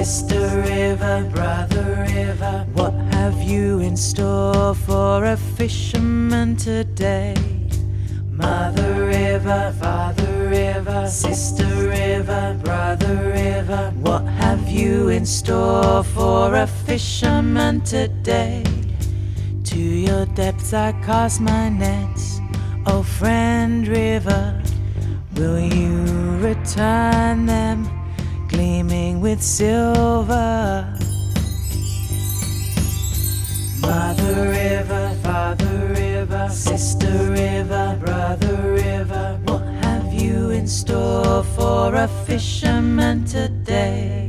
Sister river, brother river, what have you in store for a fisherman today? Mother river, father river, sister river, brother river, what have you in store for a fisherman today? To your depths I cast my nets, oh friend river, will you return them, gleaming with silver? Mother river, father river, sister river, brother river, what have you in store for a fisherman today?